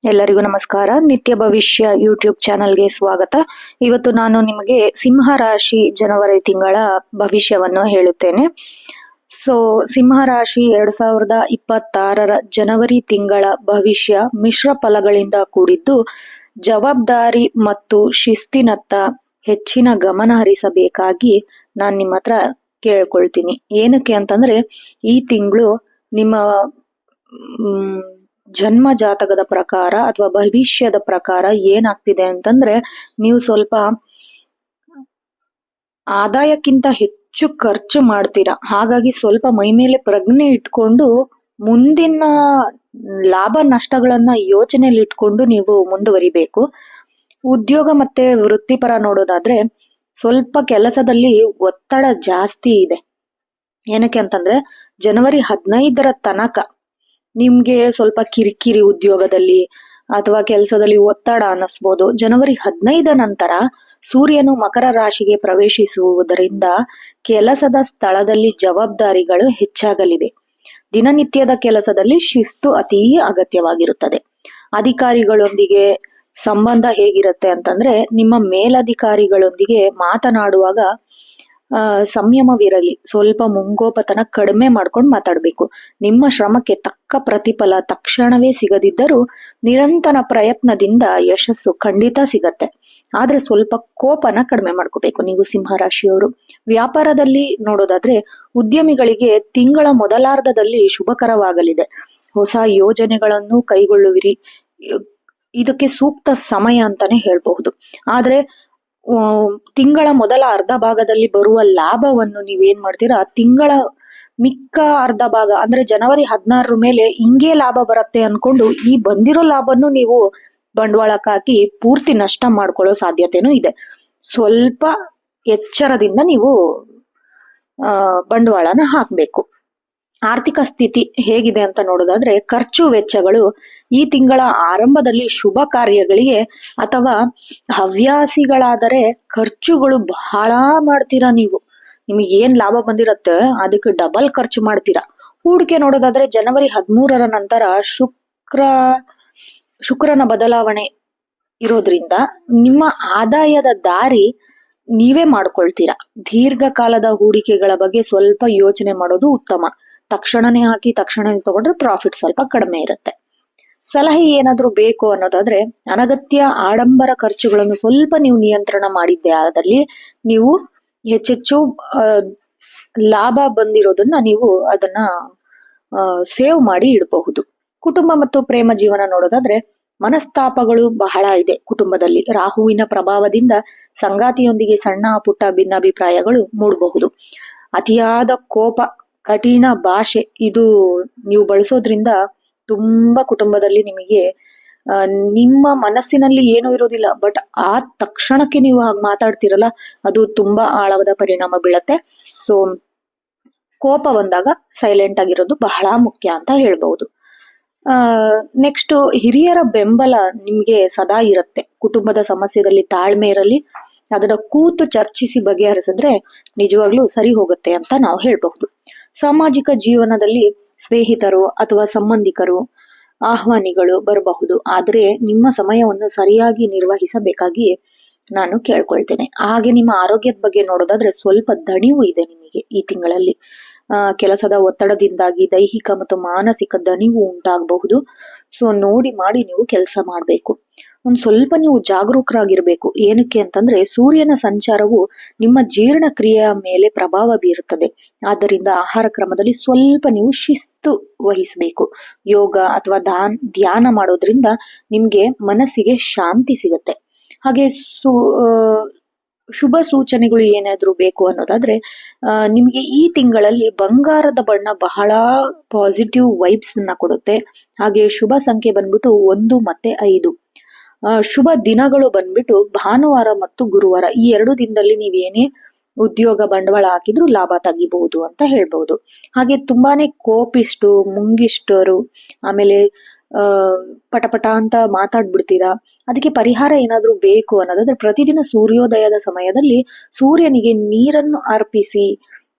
ಎಲ್ಲರಿಗೂ ನಮಸ್ಕಾರ. ನಿತ್ಯ ಭವಿಷ್ಯ ಯೂಟ್ಯೂಬ್ ಚಾನಲ್ಗೆ ಸ್ವಾಗತ. ಇವತ್ತು ನಾನು ನಿಮಗೆ ಸಿಂಹ ರಾಶಿ ಜನವರಿ ತಿಂಗಳ ಭವಿಷ್ಯವನ್ನು ಹೇಳುತ್ತೇನೆ. ಸಿಂಹ ರಾಶಿ 2026ರ ಜನವರಿ ತಿಂಗಳ ಭವಿಷ್ಯ ಮಿಶ್ರ ಫಲಗಳಿಂದ ಕೂಡಿದ್ದು, ಜವಾಬ್ದಾರಿ ಮತ್ತು ಶಿಸ್ತಿನತ್ತ ಹೆಚ್ಚಿನ ಗಮನ ಹರಿಸಬೇಕಾಗಿ ನಾನು ನಿಮ್ಮ ಹತ್ರ ಕೇಳ್ಕೊಳ್ತೀನಿ. ಏನಕ್ಕೆ ಅಂತಂದ್ರೆ, ಈ ತಿಂಗಳು ನಿಮ್ಮ ಜನ್ಮ ಜಾತಕದ ಪ್ರಕಾರ ಅಥವಾ ಭವಿಷ್ಯದ ಪ್ರಕಾರ ಏನಾಗ್ತಿದೆ ಅಂತಂದ್ರೆ, ನೀವು ಸ್ವಲ್ಪ ಆದಾಯಕ್ಕಿಂತ ಹೆಚ್ಚು ಖರ್ಚು ಮಾಡ್ತೀರಾ. ಹಾಗಾಗಿ ಸ್ವಲ್ಪ ಮೈ ಮೇಲೆ ಪ್ರಜ್ಞೆ ಇಟ್ಕೊಂಡು ಮುಂದಿನ ಲಾಭ ನಷ್ಟಗಳನ್ನ ಯೋಚನೆಯಲ್ಲಿ ಇಟ್ಕೊಂಡು ನೀವು ಮುಂದುವರಿಬೇಕು. ಉದ್ಯೋಗ ಮತ್ತೆ ವೃತ್ತಿಪರ ನೋಡೋದಾದ್ರೆ, ಸ್ವಲ್ಪ ಕೆಲಸದಲ್ಲಿ ಒತ್ತಡ ಜಾಸ್ತಿ ಇದೆ. ಏನಕ್ಕೆ ಅಂತಂದ್ರೆ, ಜನವರಿ 15ರ ತನಕ ನಿಮ್ಗೆ ಸ್ವಲ್ಪ ಕಿರಿಕಿರಿ ಉದ್ಯೋಗದಲ್ಲಿ ಅಥವಾ ಕೆಲಸದಲ್ಲಿ ಒತ್ತಡ ಅನ್ನಿಸ್ಬೋದು. ಜನವರಿ 15 ನಂತರ ಸೂರ್ಯನು ಮಕರ ರಾಶಿಗೆ ಪ್ರವೇಶಿಸುವುದರಿಂದ ಕೆಲಸದ ಸ್ಥಳದಲ್ಲಿ ಜವಾಬ್ದಾರಿಗಳು ಹೆಚ್ಚಾಗಲಿವೆ. ದಿನನಿತ್ಯದ ಕೆಲಸದಲ್ಲಿ ಶಿಸ್ತು ಅತೀ ಅಗತ್ಯವಾಗಿರುತ್ತದೆ. ಅಧಿಕಾರಿಗಳೊಂದಿಗೆ ಸಂಬಂಧ ಹೇಗಿರುತ್ತೆ ಅಂತಂದ್ರೆ, ನಿಮ್ಮ ಮೇಲಧಿಕಾರಿಗಳೊಂದಿಗೆ ಮಾತನಾಡುವಾಗ ಸಂಯಮವಿರಲಿ. ಸ್ವಲ್ಪ ಮುಂಗೋಪತನ ಕಡಿಮೆ ಮಾಡ್ಕೊಂಡು ಮಾತಾಡ್ಬೇಕು. ನಿಮ್ಮ ಶ್ರಮಕ್ಕೆ ತಕ್ಕ ಪ್ರತಿಫಲ ತಕ್ಷಣವೇ ಸಿಗದಿದ್ದರೂ ನಿರಂತರ ಪ್ರಯತ್ನದಿಂದ ಯಶಸ್ಸು ಖಂಡಿತ ಸಿಗತ್ತೆ. ಆದ್ರೆ ಸ್ವಲ್ಪ ಕೋಪನ ಕಡಿಮೆ ಮಾಡ್ಕೋಬೇಕು ನೀವು ಸಿಂಹರಾಶಿಯವರು. ವ್ಯಾಪಾರದಲ್ಲಿ ನೋಡೋದಾದ್ರೆ, ಉದ್ಯಮಿಗಳಿಗೆ ತಿಂಗಳ ಮೊದಲಾರ್ಧದಲ್ಲಿ ಶುಭಕರವಾಗಲಿದೆ. ಹೊಸ ಯೋಜನೆಗಳನ್ನು ಕೈಗೊಳ್ಳುವಿರಿ. ಇದಕ್ಕೆ ಸೂಕ್ತ ಸಮಯ ಅಂತಾನೆ ಹೇಳ್ಬಹುದು. ಆದ್ರೆ ತಿಂಗಳ ಮೊದಲ ಅರ್ಧ ಭಾಗದಲ್ಲಿ ಬರುವ ಲಾಭವನ್ನು ನೀವೇನ್ ಮಾಡ್ತೀರಾ, ತಿಂಗಳ ಮಿಕ್ಕ ಅರ್ಧ ಭಾಗ ಅಂದ್ರೆ ಜನವರಿ 16 ಮೇಲೆ ಹಿಂಗೆ ಲಾಭ ಬರುತ್ತೆ ಅನ್ಕೊಂಡು ಈ ಬಂದಿರೋ ಲಾಭವನ್ನು ನೀವು ಬಂಡವಾಳಕ್ಕೆ ಹಾಕಿ ಪೂರ್ತಿ ನಷ್ಟ ಮಾಡ್ಕೊಳ್ಳೋ ಸಾಧ್ಯತೆನೂ ಇದೆ. ಸ್ವಲ್ಪ ಎಚ್ಚರದಿಂದ ನೀವು ಬಂಡವಾಳನ ಹಾಕ್ಬೇಕು. ಆರ್ಥಿಕ ಸ್ಥಿತಿ ಹೇಗಿದೆ ಅಂತ ನೋಡೋದಾದ್ರೆ, ಖರ್ಚು ವೆಚ್ಚಗಳು ಈ ತಿಂಗಳ ಆರಂಭದಲ್ಲಿ ಶುಭ ಕಾರ್ಯಗಳಿಗೆ ಅಥವಾ ಹವ್ಯಾಸಿಗಳಾದರೆ ಖರ್ಚುಗಳು ಬಹಳ ಮಾಡ್ತೀರಾ ನೀವು. ನಿಮಗೆ ಏನ್ ಲಾಭ ಬಂದಿರತ್ತೆ ಅದಕ್ಕೆ ಡಬಲ್ ಖರ್ಚು ಮಾಡ್ತೀರಾ. ಹೂಡಿಕೆ ನೋಡೋದಾದ್ರೆ, ಜನವರಿ 13ರ ನಂತರ ಶುಕ್ರನ ಬದಲಾವಣೆ ಇರೋದ್ರಿಂದ ನಿಮ್ಮ ಆದಾಯದ ದಾರಿ ನೀವೇ ಮಾಡ್ಕೊಳ್ತೀರಾ. ದೀರ್ಘಕಾಲದ ಹೂಡಿಕೆಗಳ ಬಗ್ಗೆ ಸ್ವಲ್ಪ ಯೋಚನೆ ಮಾಡೋದು ಉತ್ತಮ. ತಕ್ಷಣನೇ ಹಾಕಿ ತಕ್ಷಣನೇ ತಗೊಂಡ್ರೆ ಪ್ರಾಫಿಟ್ ಸ್ವಲ್ಪ ಕಡಿಮೆ ಇರುತ್ತೆ. ಸಲಹೆ ಏನಾದ್ರೂ ಬೇಕು ಅನ್ನೋದಾದ್ರೆ, ಅನಗತ್ಯ ಆಡಂಬರ ಖರ್ಚುಗಳನ್ನು ಸ್ವಲ್ಪ ನೀವು ನಿಯಂತ್ರಣ ಮಾಡಿದ್ದೆ ಆದಲ್ಲಿ ನೀವು ಹೆಚ್ಚೆಚ್ಚು ಲಾಭ ಬಂದಿರೋದನ್ನ ನೀವು ಅದನ್ನ ಸೇವ್ ಮಾಡಿ ಇಡಬಹುದು. ಕುಟುಂಬ ಮತ್ತು ಪ್ರೇಮ ಜೀವನ ನೋಡೋದಾದ್ರೆ, ಮನಸ್ತಾಪಗಳು ಬಹಳ ಇದೆ ಕುಟುಂಬದಲ್ಲಿ. ರಾಹುವಿನ ಪ್ರಭಾವದಿಂದ ಸಂಗಾತಿಯೊಂದಿಗೆ ಸಣ್ಣ ಪುಟ್ಟ ಭಿನ್ನಾಭಿಪ್ರಾಯಗಳು ಮೂಡಬಹುದು. ಅತಿಯಾದ ಕೋಪ, ಕಠಿಣ ಭಾಷೆ ಇದು ನೀವು ಬಳಸೋದ್ರಿಂದ ತುಂಬಾ ಕುಟುಂಬದಲ್ಲಿ ನಿಮಗೆ ನಿಮ್ಮ ಮನಸ್ಸಿನಲ್ಲಿ ಏನೂ ಇರೋದಿಲ್ಲ, ಬಟ್ ಆ ತಕ್ಷಣಕ್ಕೆ ನೀವು ಹಾಗೆ ಮಾತಾಡ್ತಿರಲ್ಲ, ಅದು ತುಂಬಾ ಆಳವಾದ ಪರಿಣಾಮ ಬೀಳತ್ತೆ. ಸೊ ಕೋಪ ಬಂದಾಗ ಸೈಲೆಂಟ್ ಆಗಿರೋದು ಬಹಳ ಮುಖ್ಯ ಅಂತ ಹೇಳ್ಬಹುದು. ನೆಕ್ಸ್ಟ್, ಹಿರಿಯರ ಬೆಂಬಲ ನಿಮ್ಗೆ ಸದಾ ಇರುತ್ತೆ. ಕುಟುಂಬದ ಸಮಸ್ಯೆದಲ್ಲಿ ತಾಳ್ಮೆ ಇರಲಿ. ಅದನ್ನ ಕೂತು ಚರ್ಚಿಸಿ ಬಗೆಹರಿಸಿದ್ರೆ ನಿಜವಾಗ್ಲೂ ಸರಿ ಹೋಗುತ್ತೆ ಅಂತ ನಾವು ಹೇಳ್ಬಹುದು. ಸಾಮಾಜಿಕ ಜೀವನದಲ್ಲಿ ಸ್ನೇಹಿತರು ಅಥವಾ ಸಂಬಂಧಿಕರು, ಆಹ್ವಾನಿಗಳು ಬರಬಹುದು. ಆದ್ರೆ ನಿಮ್ಮ ಸಮಯವನ್ನು ಸರಿಯಾಗಿ ನಿರ್ವಹಿಸಬೇಕಾಗಿ ನಾನು ಕೇಳ್ಕೊಳ್ತೇನೆ. ಹಾಗೆ ನಿಮ್ಮ ಆರೋಗ್ಯದ ಬಗ್ಗೆ ನೋಡೋದಾದ್ರೆ, ಸ್ವಲ್ಪ ದಣಿವು ಇದೆ ನಿಮಗೆ ಈ ತಿಂಗಳಲ್ಲಿ. ಕೆಲಸದ ಒತ್ತಡದಿಂದಾಗಿ ದೈಹಿಕ ಮತ್ತು ಮಾನಸಿಕ ದಣಿವು ಉಂಟಾಗಬಹುದು. ಸೊ ನೋಡಿ ಮಾಡಿ ನೀವು ಕೆಲಸ ಮಾಡಬೇಕು. ಒಂದ್ ಸ್ವಲ್ಪ ನೀವು ಜಾಗರೂಕರಾಗಿರ್ಬೇಕು. ಏನಕ್ಕೆ ಅಂತಂದ್ರೆ, ಸೂರ್ಯನ ಸಂಚಾರವು ನಿಮ್ಮ ಜೀರ್ಣಕ್ರಿಯೆಯ ಮೇಲೆ ಪ್ರಭಾವ ಬೀರುತ್ತದೆ. ಆದ್ದರಿಂದ ಆಹಾರ ಕ್ರಮದಲ್ಲಿ ಸ್ವಲ್ಪ ನೀವು ಶಿಸ್ತು ವಹಿಸಬೇಕು. ಯೋಗ ಅಥವಾ ಧ್ಯಾನ ಮಾಡೋದ್ರಿಂದ ನಿಮ್ಗೆ ಮನಸ್ಸಿಗೆ ಶಾಂತಿ ಸಿಗತ್ತೆ. ಹಾಗೆ ಶುಭ ಸೂಚನೆಗಳು ಏನಾದ್ರೂ ಬೇಕು ಅನ್ನೋದಾದ್ರೆ, ನಿಮಗೆ ಈ ತಿಂಗಳಲ್ಲಿ ಬಂಗಾರದ ಬಣ್ಣ ಬಹಳ ಪಾಸಿಟಿವ್ ವೈಬ್ಸ್ ಅನ್ನ ಕೊಡುತ್ತೆ. ಹಾಗೆ ಶುಭ ಸಂಖ್ಯೆ ಬಂದ್ಬಿಟ್ಟು 1 ಮತ್ತೆ 5. ಶುಭ ದಿನಗಳು ಬಂದ್ಬಿಟ್ಟು ಭಾನುವಾರ ಮತ್ತು ಗುರುವಾರ. ಈ 2 ದಿನದಲ್ಲಿ ನೀವೇನೇ ಉದ್ಯೋಗ ಬಂಡವಾಳ ಹಾಕಿದ್ರು ಲಾಭ ತೆಗಿಬಹುದು ಅಂತ ಹೇಳ್ಬಹುದು. ಹಾಗೆ ತುಂಬಾನೇ ಕೋಪಿಷ್ಟು, ಮುಂಗಿಷ್ಟರು, ಆಮೇಲೆ ಪಟಪಟ ಅಂತ ಮಾತಾಡ್ಬಿಡ್ತೀರಾ. ಅದಕ್ಕೆ ಪರಿಹಾರ ಏನಾದ್ರೂ ಬೇಕು ಅನ್ನೋದಾದ್ರೆ, ಪ್ರತಿದಿನ ಸೂರ್ಯೋದಯದ ಸಮಯದಲ್ಲಿ ಸೂರ್ಯನಿಗೆ ನೀರನ್ನು ಅರ್ಪಿಸಿ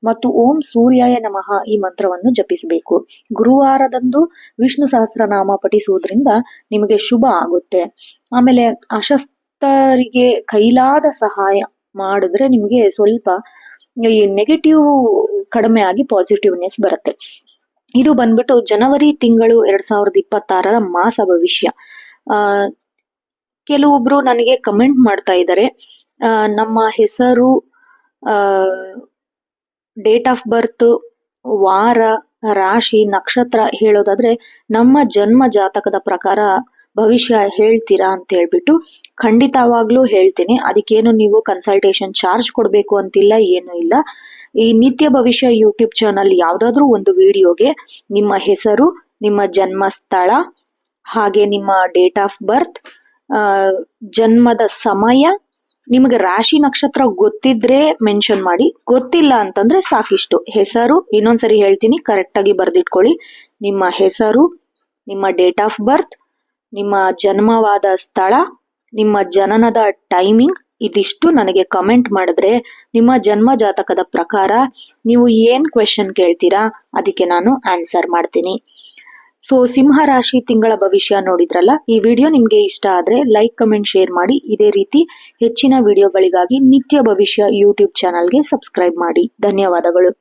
ಮತ್ತು ಓಂ ಸೂರ್ಯಾಯ ನಮಃ ಈ ಮಂತ್ರವನ್ನು ಜಪಿಸಬೇಕು. ಗುರುವಾರದಂದು ವಿಷ್ಣು ಸಹಸ್ರನಾಮ ಪಠಿಸುವುದರಿಂದ ನಿಮಗೆ ಶುಭ ಆಗುತ್ತೆ. ಆಮೇಲೆ ಅಶಕ್ತರಿಗೆ ಕೈಲಾದ ಸಹಾಯ ಮಾಡಿದ್ರೆ ನಿಮಗೆ ಸ್ವಲ್ಪ ಈ ನೆಗೆಟಿವ್ ಕಡಿಮೆ ಆಗಿ ಪಾಸಿಟಿವ್ನೆಸ್ ಬರುತ್ತೆ. ಇದು ಬಂದ್ಬಿಟ್ಟು ಜನವರಿ ತಿಂಗಳು 2026 ಮಾಸ ಭವಿಷ್ಯ. ಕೆಲವೊಬ್ರು ನನಗೆ ಕಮೆಂಟ್ ಮಾಡ್ತಾ ಇದ್ದಾರೆ, ನಮ್ಮ ಹೆಸರು, ಡೇಟ್ ಆಫ್ ಬರ್ತ್, ವಾರ, ರಾಶಿ, ನಕ್ಷತ್ರ ಹೇಳೋದಾದ್ರೆ ನಮ್ಮ ಜನ್ಮ ಜಾತಕದ ಪ್ರಕಾರ ಭವಿಷ್ಯ ಹೇಳ್ತೀರಾ ಅಂತ ಹೇಳ್ಬಿಟ್ಟು ಖಂಡಿತವಾಗ್ಲೂ ಹೇಳ್ತೀನಿ. ಅದಕ್ಕೇನು ನೀವು ಕನ್ಸಲ್ಟೇಷನ್ ಚಾರ್ಜ್ ಕೊಡ್ಬೇಕು ಅಂತಿಲ್ಲ, ಏನು ಇಲ್ಲ. ಈ ನಿತ್ಯ ಭವಿಷ್ಯ ಯೂಟ್ಯೂಬ್ ಚಾನಲ್ ಯಾವ್ದಾದ್ರು ಒಂದು ವಿಡಿಯೋಗೆ ನಿಮ್ಮ ಹೆಸರು, ನಿಮ್ಮ ಜನ್ಮ ಸ್ಥಳ, ಹಾಗೆ ನಿಮ್ಮ ಡೇಟ್ ಆಫ್ ಬರ್ತ್, ಜನ್ಮದ ಸಮಯ, ನಿಮಗೆ ರಾಶಿ ನಕ್ಷತ್ರ ಗೊತ್ತಿದ್ರೆ ಮೆನ್ಷನ್ ಮಾಡಿ, ಗೊತ್ತಿಲ್ಲ ಅಂತಂದ್ರೆ ಸಾಕಿಷ್ಟು. ಹೆಸರು, ಇನ್ನೊಂದ್ಸರಿ ಹೇಳ್ತೀನಿ, ಕರೆಕ್ಟ್ ಆಗಿ ಬರ್ದಿಟ್ಕೊಳ್ಳಿ. ನಿಮ್ಮ ಹೆಸರು, ನಿಮ್ಮ ಡೇಟ್ ಆಫ್ ಬರ್ತ್, ನಿಮ್ಮ ಜನ್ಮವಾದ ಸ್ಥಳ, ನಿಮ್ಮ ಜನನದ ಟೈಮಿಂಗ್, ಇದಿಷ್ಟು ನನಗೆ ಕಮೆಂಟ್ ಮಾಡಿದ್ರೆ ನಿಮ್ಮ ಜನ್ಮ ಜಾತಕದ ಪ್ರಕಾರ ನೀವು ಏನ್ ಕ್ವೆಶನ್ ಕೇಳ್ತೀರಾ ಅದಕ್ಕೆ ನಾನು ಆನ್ಸರ್ ಮಾಡ್ತೀನಿ. ಸೊ ಸಿಂಹ ರಾಶಿ ತಿಂಗಳ ಭವಿಷ್ಯ ನೋಡಿದ್ರಲ್ಲ. ಈ ವಿಡಿಯೋ ನಿಮ್ಗೆ ಇಷ್ಟ ಆದ್ರೆ ಲೈಕ್, ಕಮೆಂಟ್, ಶೇರ್ ಮಾಡಿ. ಇದೇ ರೀತಿ ಹೆಚ್ಚಿನ ವಿಡಿಯೋಗಳಿಗಾಗಿ ನಿತ್ಯ ಭವಿಷ್ಯ ಯೂಟ್ಯೂಬ್ ಚಾನಲ್ಗೆ ಸಬ್ಸ್ಕ್ರೈಬ್ ಮಾಡಿ. ಧನ್ಯವಾದಗಳು.